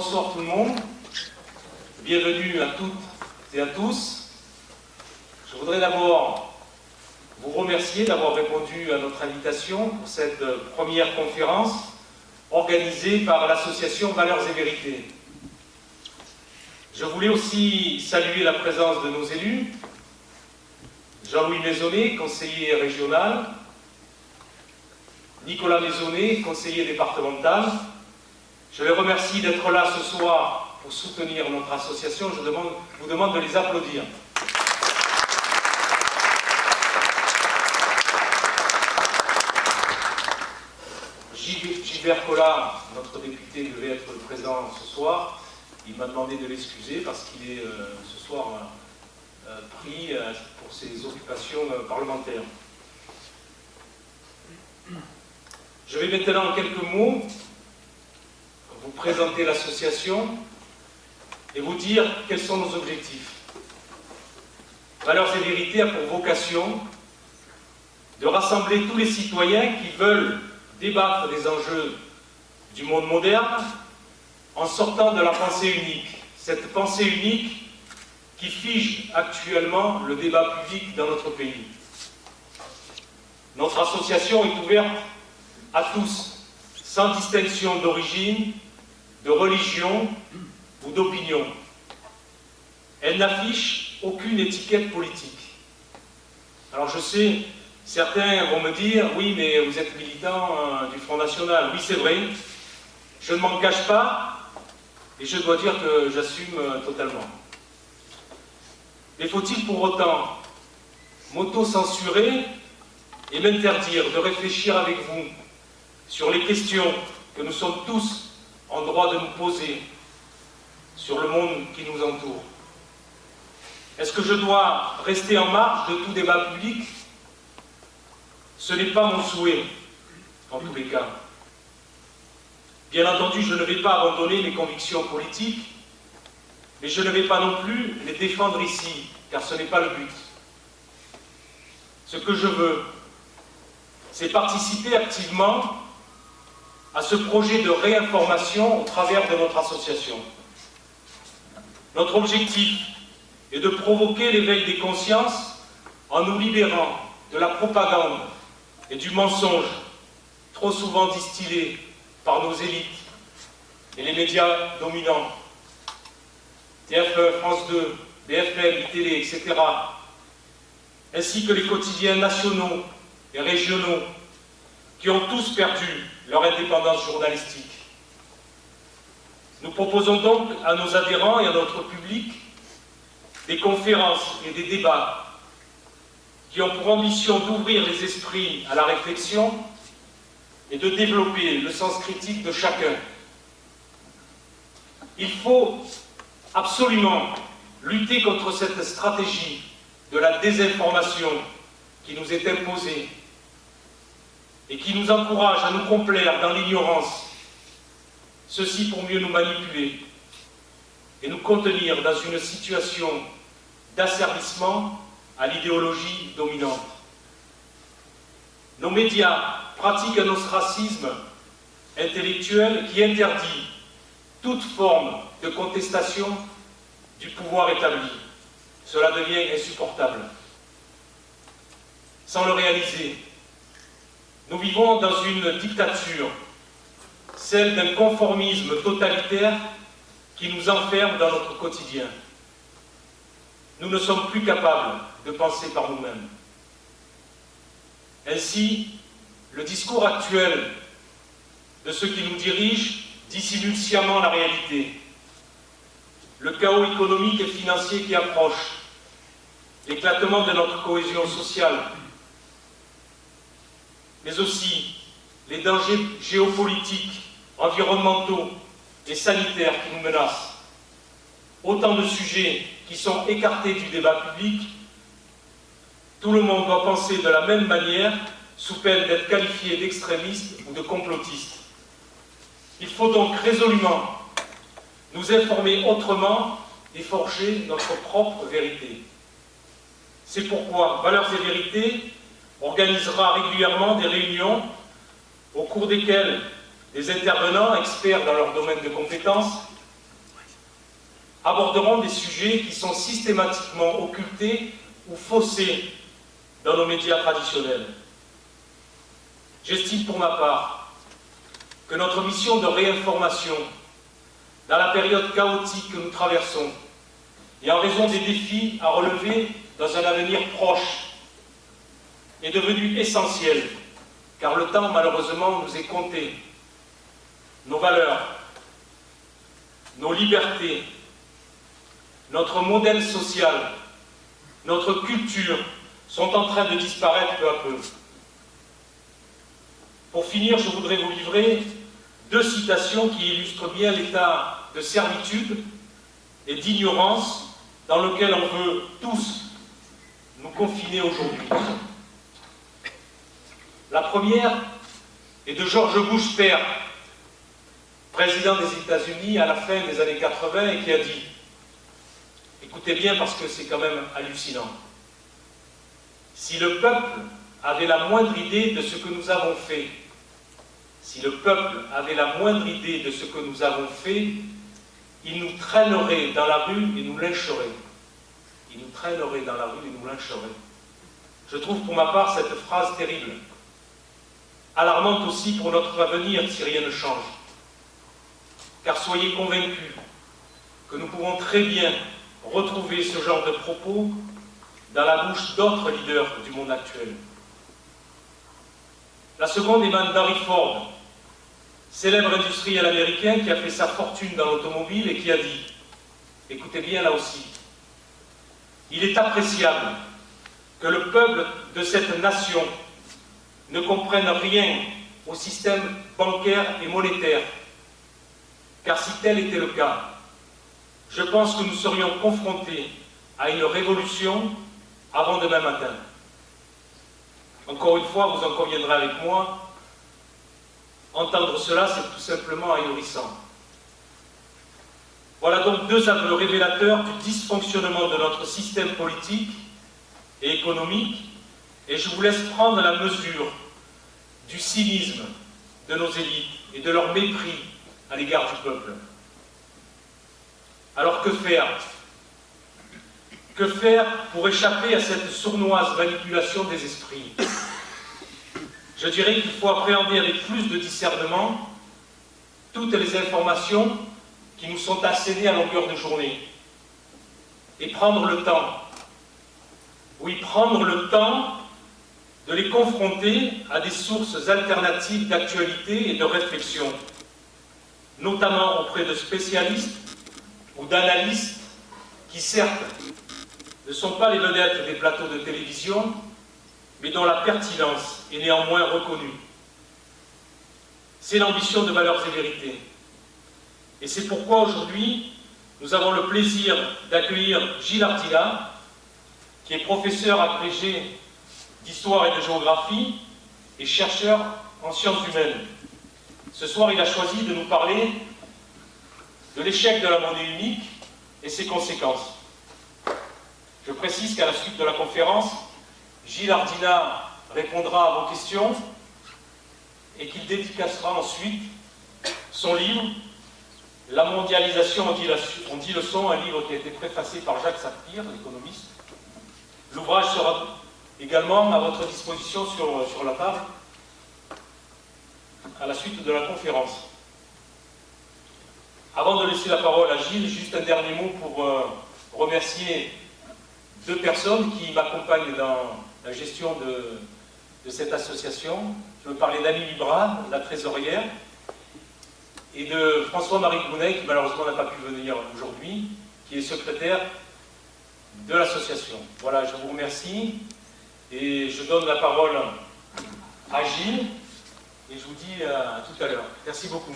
bonsoir tout le monde. Bienvenue à toutes et à tous. Je voudrais d'abord vous remercier d'avoir répondu à notre invitation pour cette première conférence organisée par l'association Valeurs et Vérités. Je voulais aussi saluer la présence de nos élus. Jean-Louis Maisonnet, conseiller régional, Nicolas Maisonnet, conseiller départemental. Je les remercie d'être là ce soir pour soutenir notre association. Je vous demande de les applaudir. Gilbert Collard, notre député, devait être présent ce soir. Il m'a demandé de l'excuser parce qu'il est ce soir pris pour ses occupations parlementaires. Je vais maintenant en quelques mots vous présenter l'association et vous dire quels sont nos objectifs. Valeurs et Vérités a pour vocation de rassembler tous les citoyens qui veulent débattre des enjeux du monde moderne en sortant de la pensée unique. Cette pensée unique qui fige actuellement le débat public dans notre pays. Notre association est ouverte à tous, sans distinction d'origine, de religion ou d'opinion. Elle n'affiche aucune étiquette politique. Alors je sais, certains vont me dire, oui, mais vous êtes militant du Front National. Oui, c'est vrai, je ne m'en cache pas, et je dois dire que j'assume totalement. Mais faut-il pour autant m'auto-censurer et m'interdire de réfléchir avec vous sur les questions que nous sommes tous en droit de nous poser sur le monde qui nous entoure? Est-ce que je dois rester en marge de tout débat public? Ce n'est pas mon souhait, en tous les cas. Bien entendu, je ne vais pas abandonner mes convictions politiques, mais je ne vais pas non plus les défendre ici, car ce n'est pas le but. Ce que je veux, c'est participer activement à ce projet de réinformation au travers de notre association. Notre objectif est de provoquer l'éveil des consciences en nous libérant de la propagande et du mensonge trop souvent distillés par nos élites et les médias dominants, TF1, France 2, BFM, Télé, etc., ainsi que les quotidiens nationaux et régionaux qui ont tous perdu leur indépendance journalistique. Nous proposons donc à nos adhérents et à notre public des conférences et des débats qui ont pour ambition d'ouvrir les esprits à la réflexion et de développer le sens critique de chacun. Il faut absolument lutter contre cette stratégie de la désinformation qui nous est imposée et qui nous encourage à nous complaire dans l'ignorance, ceci pour mieux nous manipuler et nous contenir dans une situation d'asservissement à l'idéologie dominante. Nos médias pratiquent un ostracisme intellectuel qui interdit toute forme de contestation du pouvoir établi. Cela devient insupportable. Sans le réaliser, nous vivons dans une dictature, celle d'un conformisme totalitaire qui nous enferme dans notre quotidien. Nous ne sommes plus capables de penser par nous-mêmes. Ainsi, le discours actuel de ceux qui nous dirigent dissimule sciemment la réalité. Le chaos économique et financier qui approche, l'éclatement de notre cohésion sociale, mais aussi les dangers géopolitiques, environnementaux et sanitaires qui nous menacent. Autant de sujets qui sont écartés du débat public. Tout le monde doit penser de la même manière, sous peine d'être qualifié d'extrémiste ou de complotiste. Il faut donc résolument nous informer autrement et forger notre propre vérité. C'est pourquoi Valeurs et Vérités organisera régulièrement des réunions au cours desquelles des intervenants experts dans leur domaine de compétences aborderont des sujets qui sont systématiquement occultés ou faussés dans nos médias traditionnels. J'estime pour ma part que notre mission de réinformation, dans la période chaotique que nous traversons, et en raison des défis à relever dans un avenir proche, est devenue essentielle, car le temps, malheureusement, nous est compté. Nos valeurs, nos libertés, notre modèle social, notre culture sont en train de disparaître peu à peu. Pour finir, je voudrais vous livrer 2 citations qui illustrent bien l'état de servitude et d'ignorance dans lequel on veut tous nous confiner aujourd'hui. La première est de George Bush père, président des États-Unis à la fin des années 80, et qui a dit, écoutez bien parce que c'est quand même hallucinant, si le peuple avait la moindre idée de ce que nous avons fait, si le peuple avait la moindre idée de ce que nous avons fait, il nous traînerait dans la rue et nous lyncherait. Il nous traînerait dans la rue et nous lyncherait. Je trouve pour ma part cette phrase terrible, alarmante aussi pour notre avenir si rien ne change. Car soyez convaincus que nous pouvons très bien retrouver ce genre de propos dans la bouche d'autres leaders du monde actuel. La seconde émane d'Henry Ford, célèbre industriel américain qui a fait sa fortune dans l'automobile et qui a dit, écoutez bien là aussi, il est appréciable que le peuple de cette nation ne comprenne rien au système bancaire et monétaire, car si tel était le cas, je pense que nous serions confrontés à une révolution avant demain matin. Encore une fois, vous en conviendrez avec moi, entendre cela, c'est tout simplement ahurissant. Voilà donc 2 aveux révélateurs du dysfonctionnement de notre système politique et économique, et je vous laisse prendre la mesure du cynisme de nos élites et de leur mépris à l'égard du peuple. Alors que faire? Que faire pour échapper à cette sournoise manipulation des esprits? Je dirais qu'il faut appréhender avec plus de discernement toutes les informations qui nous sont assénées à longueur de journée. Et prendre le temps, oui, prendre le temps de les confronter à des sources alternatives d'actualité et de réflexion, notamment auprès de spécialistes ou d'analystes qui, certes, ne sont pas les vedettes des plateaux de télévision, mais dont la pertinence est néanmoins reconnue. C'est l'ambition de Valeurs et Vérités. Et c'est pourquoi aujourd'hui, nous avons le plaisir d'accueillir Gilles Ardila, qui est professeur agrégé d'histoire et de géographie et chercheur en sciences humaines. Ce soir, il a choisi de nous parler de l'échec de la monnaie unique et ses conséquences. Je précise qu'à la suite de la conférence, Gilles Ardila répondra à vos questions et qu'il dédicacera ensuite son livre « La mondialisation en 10 leçons », un livre qui a été préfacé par Jacques Sapir, l'économiste. L'ouvrage sera également à votre disposition sur la table à la suite de la conférence. Avant de laisser la parole à Gilles, juste un dernier mot pour remercier 2 personnes qui m'accompagnent dans la gestion de cette association. Je veux parler d'Annie Libra, la trésorière, et de François-Marie Gounet, qui malheureusement n'a pas pu venir aujourd'hui, qui est secrétaire de l'association. Voilà, je vous remercie, et je donne la parole à Gilles, et je vous dis à tout à l'heure. Merci beaucoup.